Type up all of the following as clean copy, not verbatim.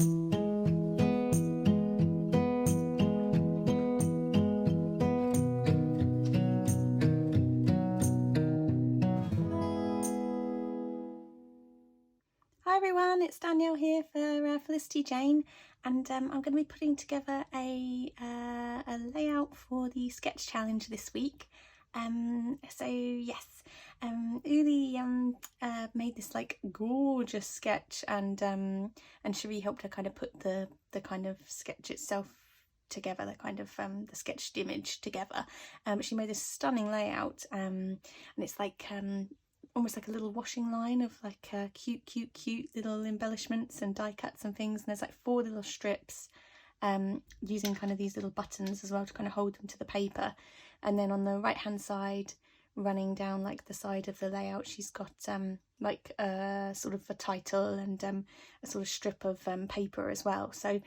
Hi everyone, it's Danielle here for Felicity Jane, and I'm going to be putting together a layout for the sketch challenge this week. So yes, Uli made this like gorgeous sketch, and Cherie helped her kind of put the kind of sketch itself together, the kind of the sketched image together. She made this stunning layout, and it's like almost like a little washing line of like cute little embellishments and die cuts and things, and there's like 4 little strips using kind of these little buttons as well to kind of hold them to the paper. And then on the right hand side, running down like the side of the layout, she's got like a sort of a title and a sort of strip of paper as well. So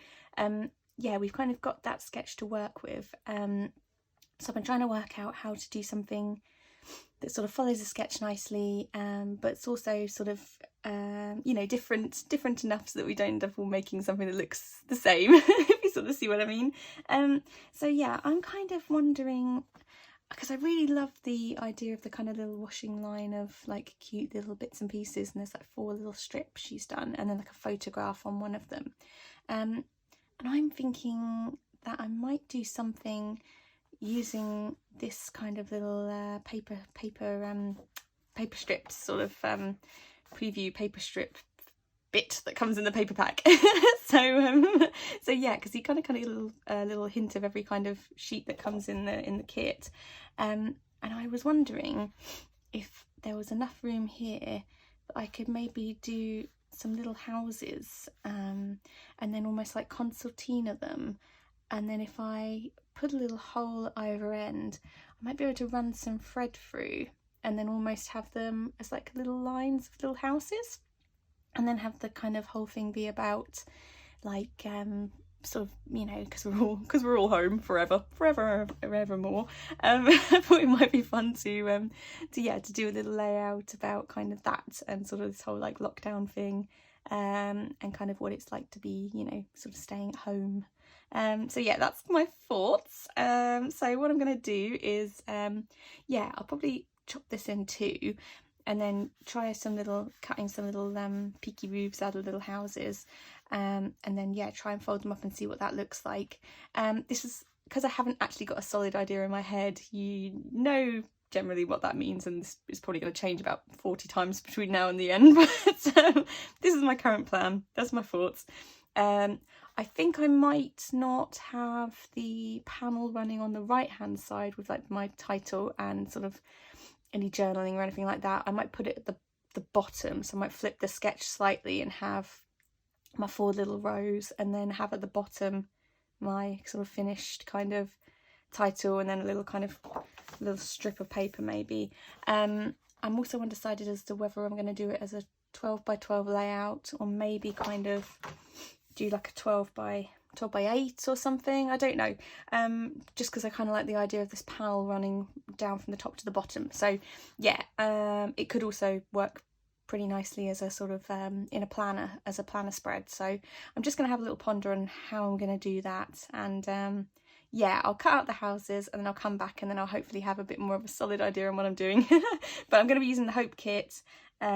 yeah, we've kind of got that sketch to work with. So I've been trying to work out how to do something that sort of follows the sketch nicely, but it's also sort of you know, different enough so that we don't end up all making something that looks the same, if you sort of see what I mean. So yeah, I'm kind of wondering, because I really love the idea of the kind of little washing line of like cute little bits and pieces, and there's like 4 little strips she's done, and then like a photograph on one of them, and I'm thinking that I might do something using this kind of little paper strips, sort of preview paper strip bit that comes in the paper pack. So yeah, because you kind of get a little hint of every kind of sheet that comes in the kit, and I was wondering if there was enough room here that I could maybe do some little houses, and then almost like concertina them. And then if I put a little hole at either end, I might be able to run some thread through and then almost have them as like little lines of little houses, and then have the kind of whole thing be about like sort of, you know, because we're all home forever more. I thought it might be fun to do a little layout about kind of that, and sort of this whole like lockdown thing, and kind of what it's like to be, you know, sort of staying at home. So yeah, that's my thoughts. So what I'm going to do is yeah, I'll probably chop this in 2 and then try cutting some little peaky roofs out of little houses, and then yeah, try and fold them up and see what that looks like. This is because I haven't actually got a solid idea in my head. You know generally what that means, and this is probably going to change about 40 times between now and the end, but this is my current plan. That's my thoughts. I think I might not have the panel running on the right hand side with like my title and sort of any journaling or anything like that. I might put it at the bottom, so I might flip the sketch slightly and have my 4 little rows, and then have at the bottom my sort of finished kind of title, and then a little strip of paper maybe. I'm also undecided as to whether I'm going to do it as a 12 by 12 layout, or maybe kind of do like a 12 by 8 or something. I don't know, just because I kind of like the idea of this panel running down from the top to the bottom. So yeah, it could also work pretty nicely as a sort of in a planner, as a planner spread. So I'm just going to have a little ponder on how I'm going to do that, and yeah, I'll cut out the houses and then I'll come back, and then I'll hopefully have a bit more of a solid idea on what I'm doing. But I'm going to be using the Hope kit. So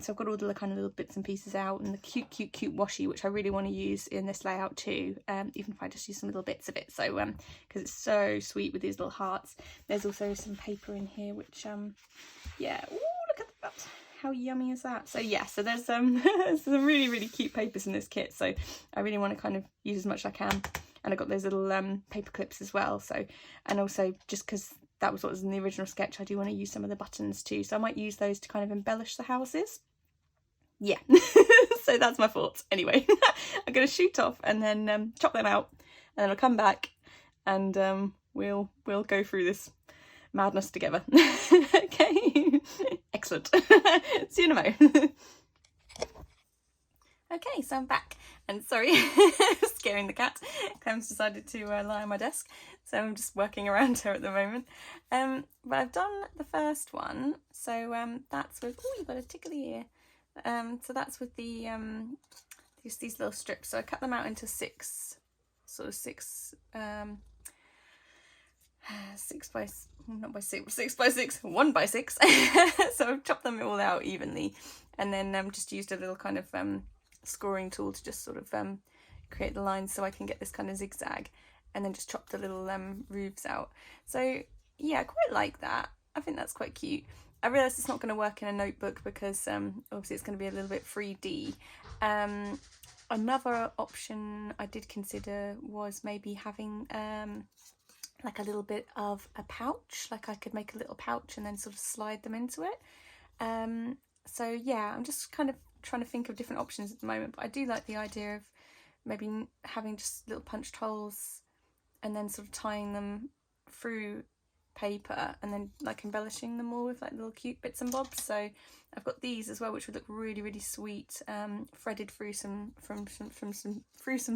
I've got all the kind of little bits and pieces out, and the cute washi, which I really want to use in this layout too, even if I just use some little bits of it. So because it's so sweet with these little hearts. There's also some paper in here, which yeah, ooh, look at that. How yummy is that? So yeah, so there's some really cute papers in this kit, so I really want to kind of use as much as I can. And I got those little paper clips as well. So, and also just because that was what was in the original sketch, I do want to use some of the buttons too. So I might use those to kind of embellish the houses. Yeah, so that's my thoughts. Anyway, I'm going to shoot off and then chop them out, and then I'll come back and we'll go through this madness together. Okay, excellent. See you in a mo. Okay, so I'm back, and sorry, scaring the cat. Clem's decided to lie on my desk, so I'm just working around her at the moment. But I've done the first one, so that's with, oh, you've got a tickly ear. So that's with the just these little strips. So I cut them out into six by six, 1 by 6. So I've chopped them all out evenly, and then just used a little kind of scoring tool to just sort of create the lines so I can get this kind of zigzag, and then just chop the little roofs out. So yeah, I quite like that. I think that's quite cute. I realise it's not going to work in a notebook because obviously it's going to be a little bit 3D. Another option I did consider was maybe having like a little bit of a pouch, like I could make a little pouch and then sort of slide them into it. So yeah, I'm just kind of trying to think of different options at the moment, but I do like the idea of maybe having just little punched holes and then sort of tying them through paper and then like embellishing them all with like little cute bits and bobs. So I've got these as well, which would look really, really sweet, threaded through some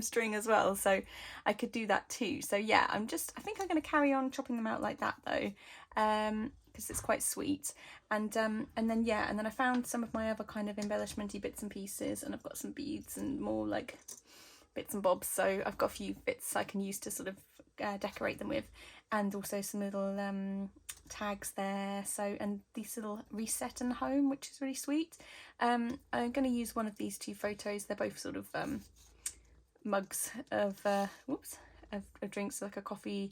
string as well, so I could do that too. So yeah, I think I'm going to carry on chopping them out like that though, because it's quite sweet. And then I found some of my other kind of embellishmenty bits and pieces, and I've got some beads and more like bits and bobs, so I've got a few bits I can use to sort of decorate them with, and also some little tags there. So, and these little reset and home, which is really sweet. I'm going to use one of these 2 photos. They're both sort of mugs of drinks, like a coffee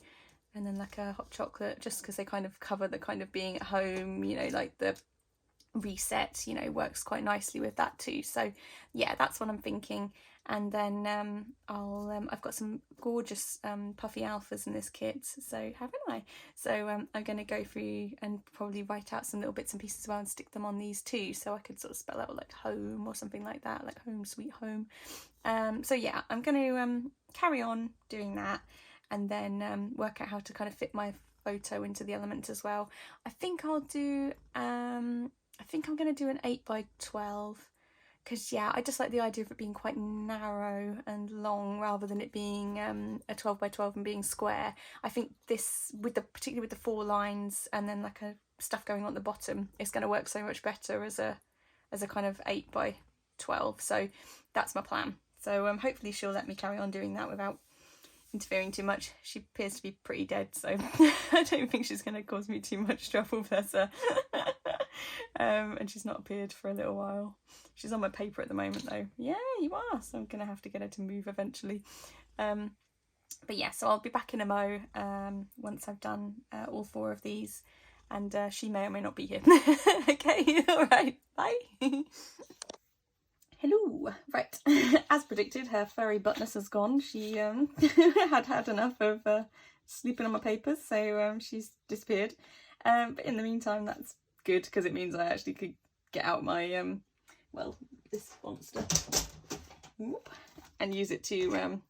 and then like a hot chocolate, just because they kind of cover the kind of being at home, you know, like the reset, you know, works quite nicely with that too. So yeah, that's what I'm thinking. And then I've got some gorgeous puffy alphas in this kit, so haven't I? So I'm going to go through and probably write out some little bits and pieces as well and stick them on these too, so I could sort of spell out like home or something like that, like home sweet home. So yeah, I'm going to carry on doing that, and then work out how to kind of fit my photo into the element as well. I think I'll do I think I'm going to do an 8 by 12, because yeah, I just like the idea of it being quite narrow and long rather than it being a 12 by 12 and being square. I think this, particularly with the 4 lines and then like a stuff going on at the bottom, it's going to work so much better as a kind of 8 by 12. So that's my plan. So hopefully she'll let me carry on doing that without interfering too much. She appears to be pretty dead, so I don't think she's going to cause me too much trouble, bless her. And she's not appeared for a little while. She's on my paper at the moment though. Yeah, you are, so I'm going to have to get her to move eventually. But yeah, so I'll be back in a mo once I've done all 4 of these, and she may or may not be here. Okay, alright, bye. Hello. Right, as predicted, her furry buttness has gone. She had enough of sleeping on my papers, so she's disappeared. But in the meantime, that's good, because it means I actually could get out my this monster and use it to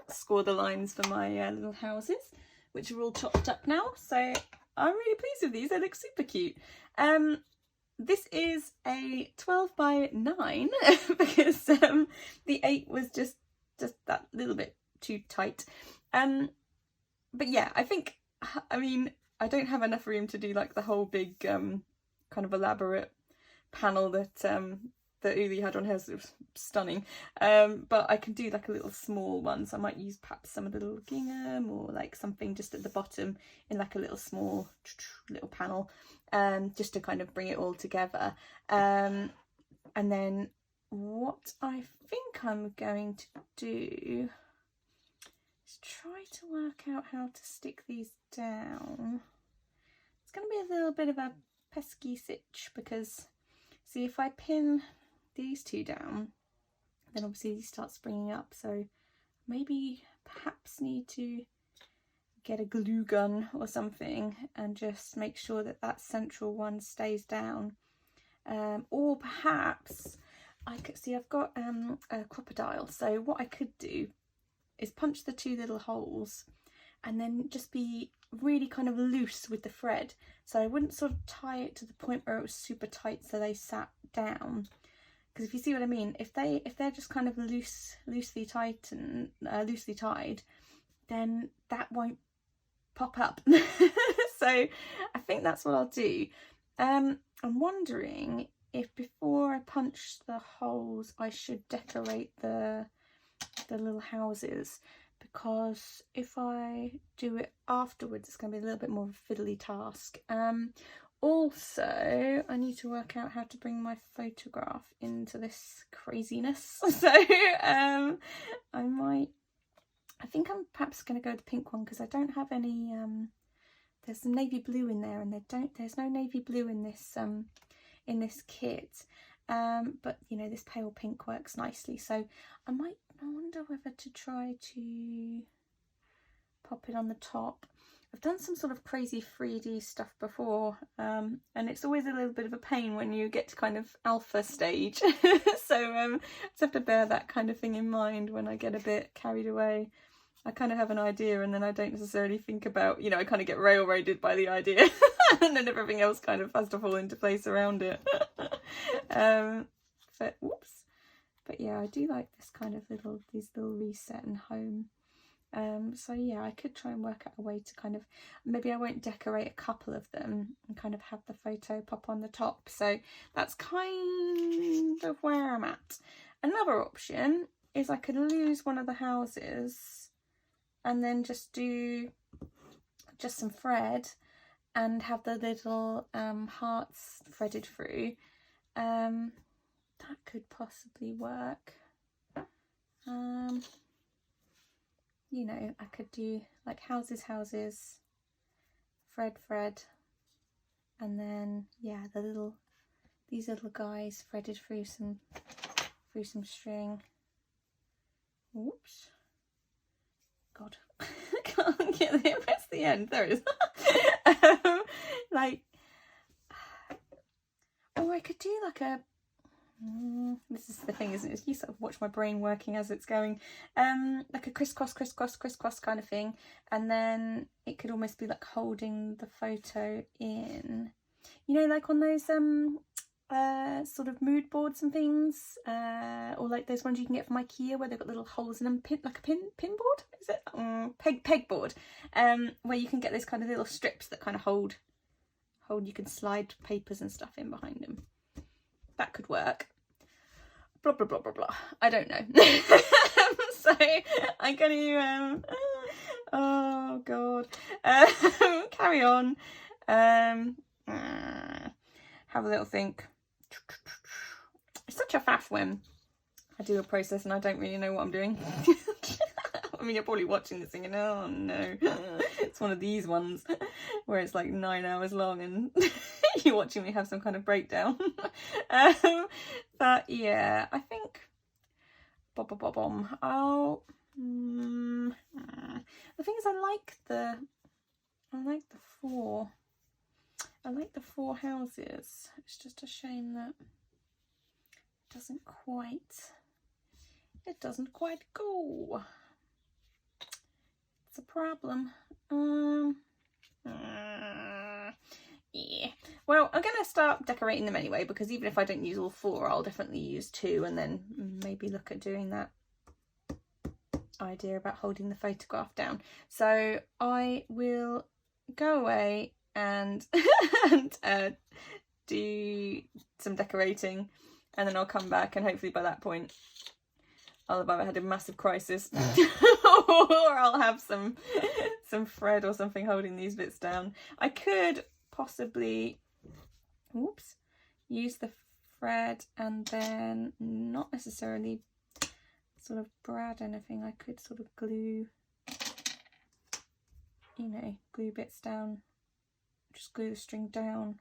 score the lines for my little houses, which are all chopped up now. So I'm really pleased with these. They look super cute. This is a 12 by 9 because the 8 was just that little bit too tight. But yeah, I mean, I don't have enough room to do like the whole big kind of elaborate panel that Uli had on hers. It was stunning. But I can do like a little small one, so I might use perhaps some of the little gingham or like something just at the bottom in like a little small little panel, just to kind of bring it all together. And then what I think I'm going to do is try to work out how to stick these down. It's going to be a little bit of a pesky sitch, because see, if I pin these 2 down, then obviously these start springing up, so maybe perhaps need to get a glue gun or something and just make sure that that central one stays down. Or perhaps I could see, I've got a crocodile, so what I could do is punch the 2 little holes and then just be really kind of loose with the thread, so I wouldn't sort of tie it to the point where it was super tight so they sat down. Because if you see what I mean, if they're just kind of loosely tight and loosely tied, then that won't pop up. So I think that's what I'll do. I'm wondering if before I punch the holes I should decorate the little houses, because if I do it afterwards it's going to be a little bit more of a fiddly task. Also, I need to work out how to bring my photograph into this craziness. So I think I'm perhaps going to go with the pink one, because I don't have any, there's some navy blue in there, and there's no navy blue in this kit. But you know, this pale pink works nicely, so I wonder whether to try to pop it on the top. I've done some sort of crazy 3D stuff before, and it's always a little bit of a pain when you get to kind of alpha stage. So I just have to bear that kind of thing in mind when I get a bit carried away. I kind of have an idea and then I don't necessarily think about, you know, I kind of get railroaded by the idea and then everything else kind of has to fall into place around it. But whoops. But yeah, I do like this kind of these little reset and home. So yeah, I could try and work out a way to kind of, maybe I won't decorate a couple of them and kind of have the photo pop on the top. So that's kind of where I'm at. Another option is I could lose one of the houses and then just do just some thread and have the little hearts threaded through. That could possibly work. You know, I could do like houses, thread, and then yeah, these little guys threaded through some string. Whoops. God, I can't get there. Where's the end? There it is. Like, or I could do like a. This is the thing, isn't it? You sort of watch my brain working as it's going. Like a crisscross kind of thing, and then it could almost be like holding the photo in. You know, like on those sort of mood boards and things, or like those ones you can get from IKEA where they've got little holes in them, like a pin board, is it? Peg board, where you can get those kind of little strips that kind of hold. You can slide papers and stuff in behind them. That could work. Blah blah blah blah blah. I don't know. So I'm gonna oh god, carry on. Have a little think. It's such a faff when I do a process and I don't really know what I'm doing. I mean, you're probably watching this thinking, oh no, it's one of these ones where it's like 9 hours long and you're watching me have some kind of breakdown. But yeah, I think the thing is, I like the four houses. It's just a shame that it doesn't quite go. It's a problem. Yeah. Well, I'm going to start decorating them anyway, because even if I don't use all four, I'll definitely use two, and then maybe look at doing that idea about holding the photograph down. So I will go away and do some decorating, and then I'll come back, and hopefully by that point I'll have either had a massive crisis or I'll have some thread or something holding these bits down. I could possibly use the thread and then not necessarily sort of brad anything. I could sort of glue, you know, glue bits down, just glue the string down.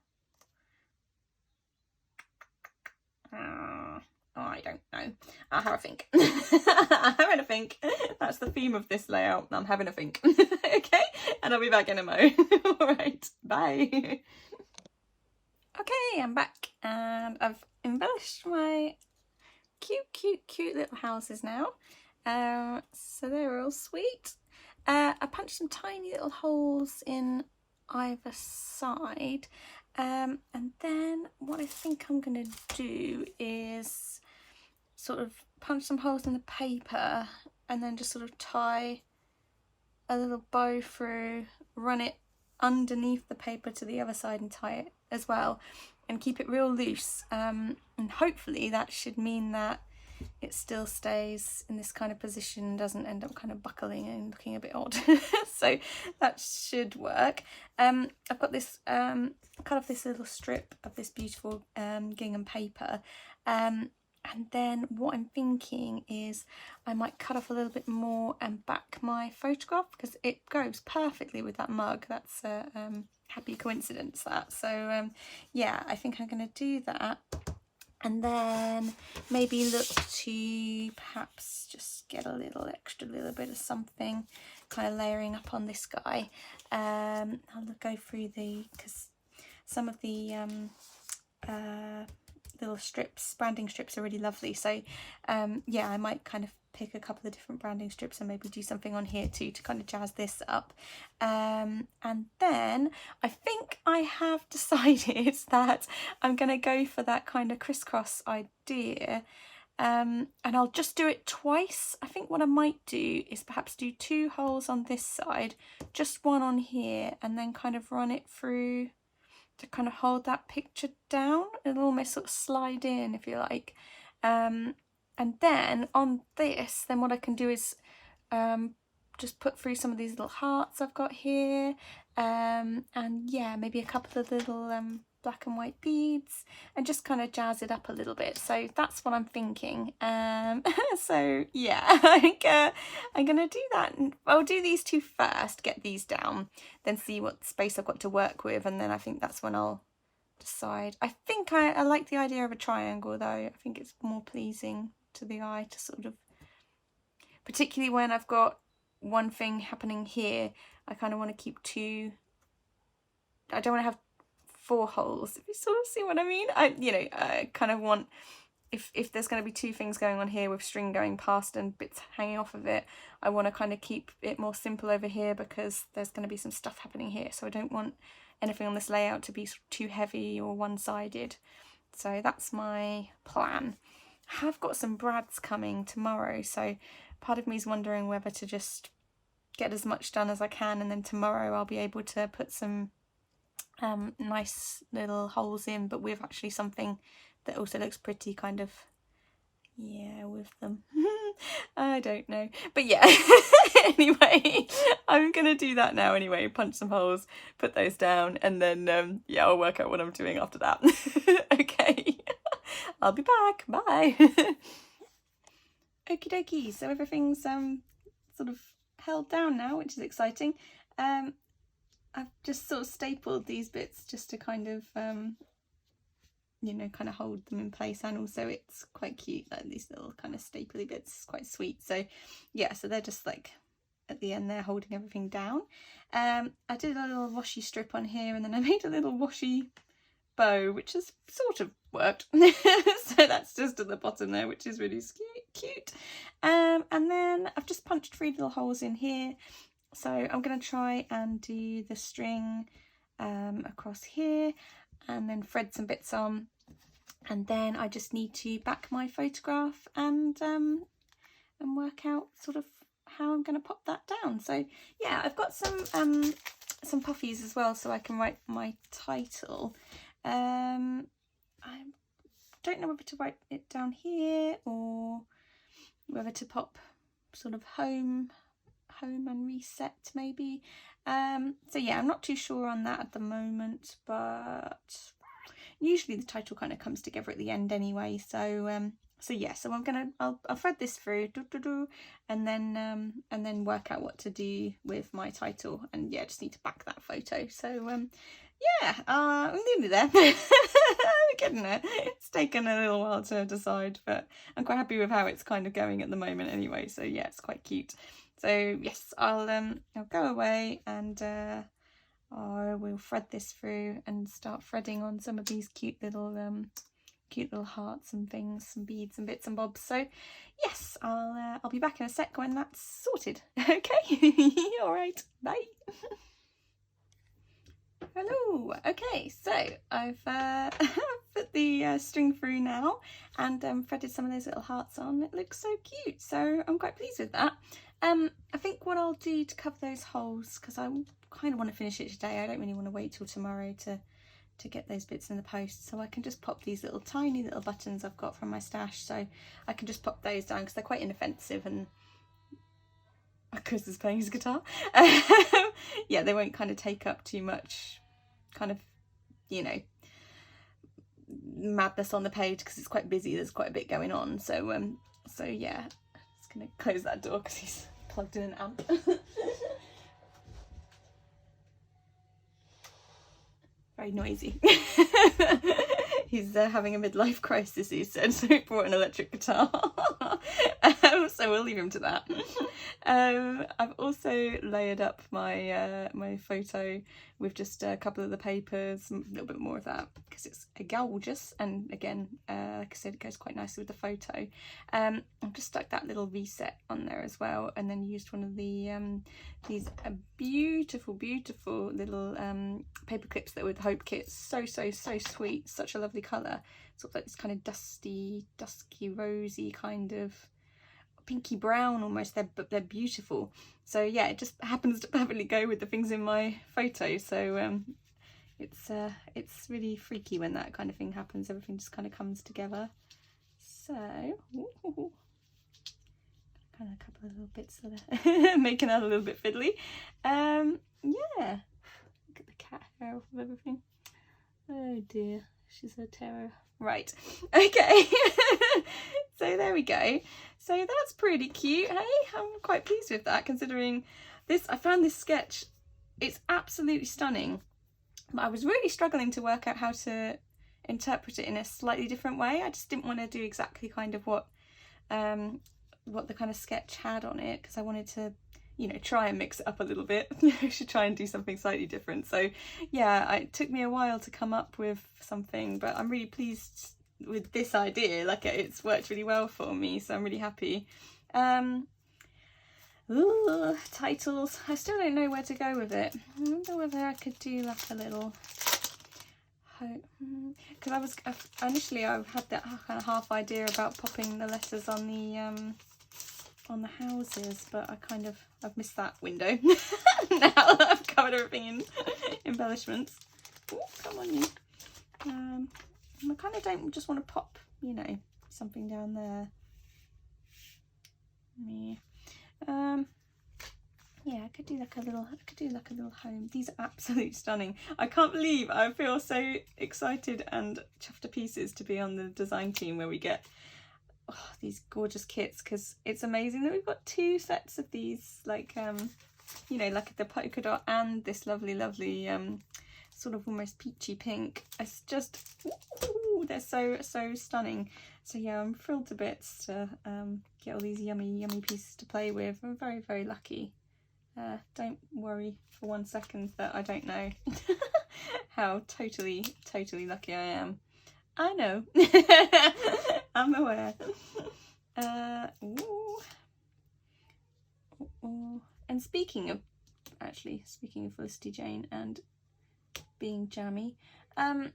I don't know. I'll have a think. I'm having a think. That's the theme of this layout. I'm having a think. Okay, and I'll be back in a mo. All right, bye. Okay, I'm back, and I've embellished my cute little houses now. So they're all sweet. I punched some tiny little holes in either side. And then what I think I'm going to do is sort of punch some holes in the paper and then just sort of tie a little bow through, run it underneath the paper to the other side and tie it as well. and keep it real loose, and hopefully that should mean that it still stays in this kind of position, doesn't end up kind of buckling and looking a bit odd. So that should work. I've got this cut off this little strip of this beautiful gingham paper, and then what I'm thinking is I might cut off a little bit more and back my photograph, because it goes perfectly with that mug. That's a happy coincidence, that. So yeah, I think I'm going to do that. And then maybe look to perhaps just get a little bit of something kind of layering up on this guy. I'll go through because some of the little strips, branding strips, are really lovely. So yeah, I might kind of pick a couple of different branding strips and maybe do something on here too to kind of jazz this up. And then I think I have decided that I'm going to go for that kind of crisscross idea, and I'll just do it twice. I think what I might do is perhaps do 2 holes on this side, just one on here, and then kind of run it through to kind of hold that picture down. It'll almost sort of slide in, if you like. And then on this, then what I can do is just put through some of these little hearts I've got here, and yeah, maybe a couple of little black and white beads, and just kind of jazz it up a little bit. So that's what I'm thinking. So yeah, I think I'm gonna do that. I'll do these 2 first, get these down, then see what space I've got to work with, and then I think that's when I'll decide. I think I like the idea of a triangle though. I think it's more pleasing to the eye to sort of, particularly when I've got one thing happening here, I kind of want to keep 2. I don't want to have 4 holes, if you sort of see what I mean. I kind of want, if there's going to be 2 things going on here with string going past and bits hanging off of it, I want to kind of keep it more simple over here, because there's going to be some stuff happening here, so I don't want anything on this layout to be too heavy or one-sided. So that's my plan. I have got some brads coming tomorrow, so part of me is wondering whether to just get as much done as I can, and then tomorrow I'll be able to put some nice little holes in, but with actually something that also looks pretty, kind of, yeah, with them. I don't know, but yeah. Anyway, I'm gonna do that now anyway, punch some holes, put those down, and then yeah, I'll work out what I'm doing after that. Okay. I'll be back. Bye. Okie dokie. So everything's sort of held down now, which is exciting. I've just sort of stapled these bits just to kind of you know, kind of hold them in place, and also it's quite cute, like these little kind of staply bits. It's quite sweet. So yeah, so they're just like at the end there holding everything down. I did a little washi strip on here, and then I made a little washi bow, which has sort of worked. So that's just at the bottom there, which is really cute. And then I've just punched 3 little holes in here, so I'm going to try and do the string across here, and then thread some bits on, and then I just need to back my photograph and work out sort of how I'm going to pop that down. So yeah, I've got some puffies as well, so I can write my title. I don't know whether to write it down here or whether to pop sort of home and reset maybe. So yeah, I'm not too sure on that at the moment, but usually the title kind of comes together at the end anyway. So so yeah, so I'll thread this through, and then work out what to do with my title, and yeah, just need to back that photo. So yeah, I'm nearly there. I'm getting there. It's taken a little while to decide, but I'm quite happy with how it's kind of going at the moment anyway. So yeah, it's quite cute. So yes, I'll go away and I will thread this through and start threading on some of these cute little hearts and things, some beads and bits and bobs. So yes, I'll be back in a sec when that's sorted. Okay. All right. Bye. Hello. Okay, so I've put the string through now and threaded some of those little hearts on. It looks so cute, so I'm quite pleased with that. I think what I'll do to cover those holes, because I kind of want to finish it today, I don't really want to wait till tomorrow to to get those bits in the post. So I can just pop these little tiny little buttons I've got from my stash, so I can just pop those down because they're quite inoffensive, and Chris is playing his guitar. Yeah, they won't kind of take up too much kind of, you know, madness on the page because it's quite busy, there's quite a bit going on. So so yeah, just gonna close that door because he's plugged in an amp. Very noisy. He's having a midlife crisis, he said, so he brought an electric guitar. So we'll leave him to that. I've also layered up my my photo with just a couple of the papers, a little bit more of that because it's gorgeous, and again, like I said, it goes quite nicely with the photo. I've just stuck that little reset on there as well, and then used one of the these beautiful little paper clips that were with Hope Kits. So sweet, such a lovely colour, sort of like this kind of dusky rosy kind of pinky brown almost. They're beautiful. So yeah, it just happens to perfectly go with the things in my photo. So it's really freaky when that kind of thing happens. Everything just kind of comes together. So ooh, kind of a couple of little bits that are making that a little bit fiddly. Yeah, look at the cat hair off of everything. Oh dear, she's a terror. Right, okay. So there we go. So that's pretty cute, hey? I'm quite pleased with that, considering this. I found this sketch, it's absolutely stunning, but I was really struggling to work out how to interpret it in a slightly different way. I just didn't want to do exactly kind of what the kind of sketch had on it, because I wanted to, you know, try and mix it up a little bit. I should try and do something slightly different. So yeah, it took me a while to come up with something, but I'm really pleased with this idea. Like, it's worked really well for me, so I'm really happy. Ooh, titles. I still don't know where to go with it. I wonder whether I could do like a little, because I was initially, I had that kind of half idea about popping the letters on the houses, but I've missed that window. Now that I've covered everything in embellishments. Ooh, come on you. I kind of don't just want to pop, you know, something down there. Yeah, I could do like a little home. These are absolutely stunning. I can't believe, I feel so excited and chuffed to pieces to be on the design team where we get these gorgeous kits, because it's amazing that we've got 2 sets of these, like you know, like the polka dot and this lovely sort of almost peachy pink. It's just, ooh, they're so stunning. So yeah, I'm thrilled to bits to get all these yummy pieces to play with. I'm very lucky. Don't worry for one second that I don't know how totally lucky I am. I know. I'm aware. And speaking of Felicity Jane and being jammy, I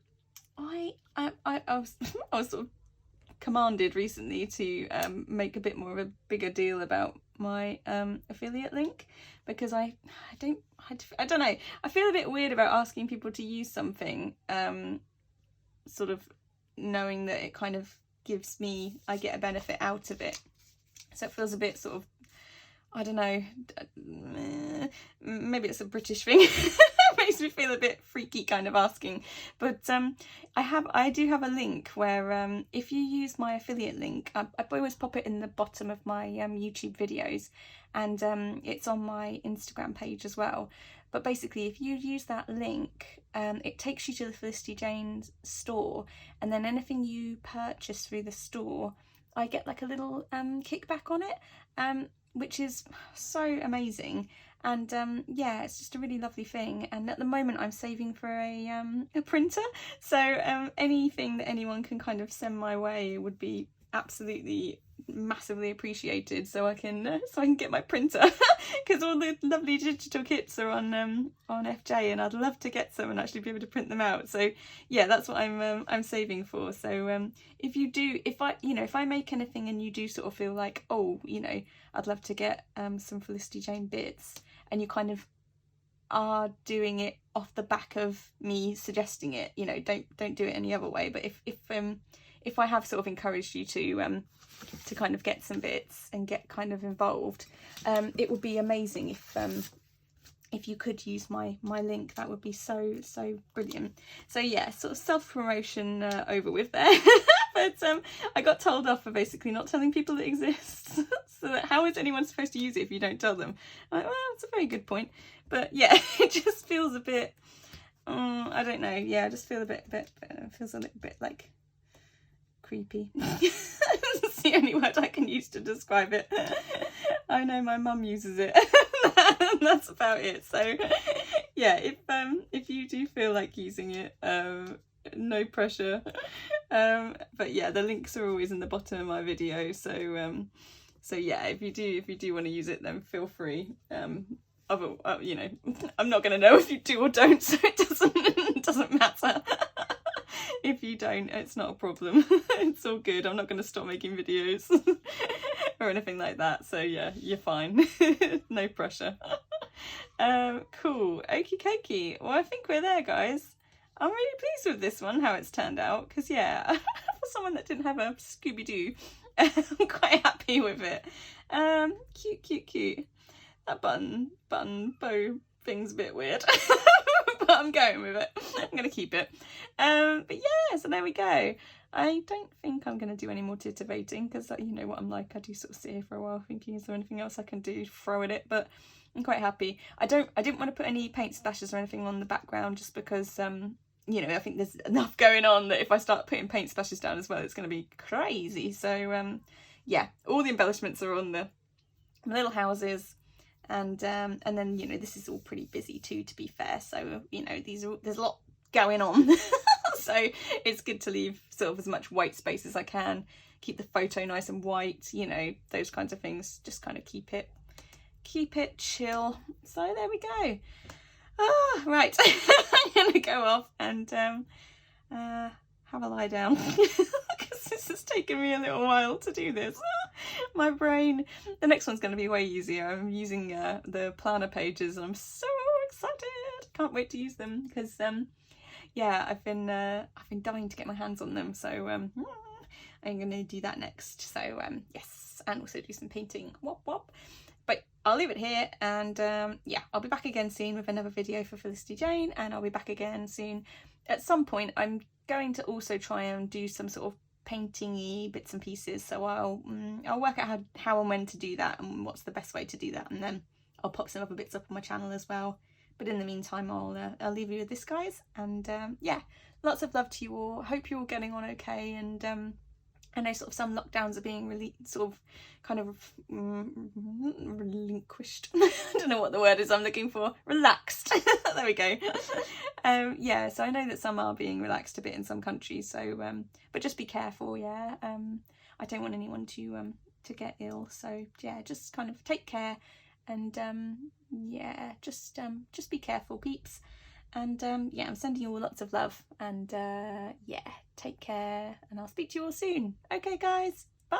was sort of commanded recently to make a bit more of a bigger deal about my affiliate link, because I don't know, I feel a bit weird about asking people to use something sort of knowing that it kind of gives me, I get a benefit out of it. So it feels a bit sort of, I don't know, maybe it's a British thing. It makes me feel a bit freaky kind of asking. But I do have a link where if you use my affiliate link, I always pop it in the bottom of my YouTube videos, and it's on my Instagram page as well. But basically, if you use that link, it takes you to the Felicity Jane's store, and then anything you purchase through the store, I get like a little kickback on it, which is so amazing. And yeah, it's just a really lovely thing. And at the moment I'm saving for a printer, so anything that anyone can kind of send my way would be absolutely massively appreciated, so I can get my printer, because all the lovely digital kits are on FJ, and I'd love to get some and actually be able to print them out. So yeah, that's what I'm saving for. So if I make anything and you do sort of feel like, oh, you know, I'd love to get some Felicity Jane bits, and you kind of are doing it off the back of me suggesting it. You know, don't do it any other way. But if I have sort of encouraged you to kind of get some bits and get kind of involved, it would be amazing if you could use my link. That would be so brilliant. So yeah, sort of self-promotion over with there. But I got told off for basically not telling people it exists. So that how is anyone supposed to use it if you don't tell them? I'm like, well, that's a very good point. But yeah, it just feels a bit, I don't know. Yeah, I just feel a bit feels a little bit like creepy. That's the only word I can use to describe it. I know my mum uses it. That's about it. So yeah, if you do feel like using it, no pressure. But yeah, the links are always in the bottom of my video. So yeah, if you do want to use it, then feel free. You know, I'm not going to know if you do or don't, so it doesn't matter. If you don't, it's not a problem. It's all good. I'm not going to stop making videos or anything like that. So yeah, you're fine. No pressure. Cool. Okie dokie. Well, I think we're there, guys. I'm really pleased with this one, how it's turned out, because yeah, for someone that didn't have a Scooby-Doo, I'm quite happy with it. Cute. That button bow thing's a bit weird. But I'm going with it. I'm going to keep it. But yeah, so there we go. I don't think I'm going to do any more titivating because you know what I'm like. I do sort of sit here for a while thinking, is there anything else I can do to throw at it? But I'm quite happy. I didn't want to put any paint splashes or anything on the background just because, you know, I think there's enough going on that if I start putting paint splashes down as well, it's going to be crazy. So yeah, all the embellishments are on the little houses. And then, you know, this is all pretty busy too, to be fair. So, you know, there's a lot going on. So it's good to leave sort of as much white space as I can. Keep the photo nice and white, you know, those kinds of things. Just kind of keep it chill. So there we go. Oh, right. I'm going to go off and have a lie down. Because this has taken me a little while to do this. My brain. The next one's going to be way easier. I'm using the planner pages and I'm so excited. Can't wait to use them because yeah, I've been dying to get my hands on them. So I'm going to do that next. So yes, and also do some painting. Wop. But I'll leave it here and yeah, I'll be back again soon with another video for Felicity Jane, and I'll be back again soon. At some point I'm going to also try and do some sort of painting-y bits and pieces, so I'll work out how and when to do that and what's the best way to do that, and then I'll pop some other bits up on my channel as well. But in the meantime, I'll leave you with this, guys, and yeah, lots of love to you all. Hope you're all getting on okay, and I know sort of some lockdowns are being really sort of kind of relinquished. I don't know what the word is I'm looking for. Relaxed. There we go. Yeah, so I know that some are being relaxed a bit in some countries. So, but just be careful. Yeah. I don't want anyone to get ill. So yeah, just kind of take care, and yeah, just be careful, peeps. And yeah, I'm sending you all lots of love, and yeah, take care, and I'll speak to you all soon. Okay, guys, bye.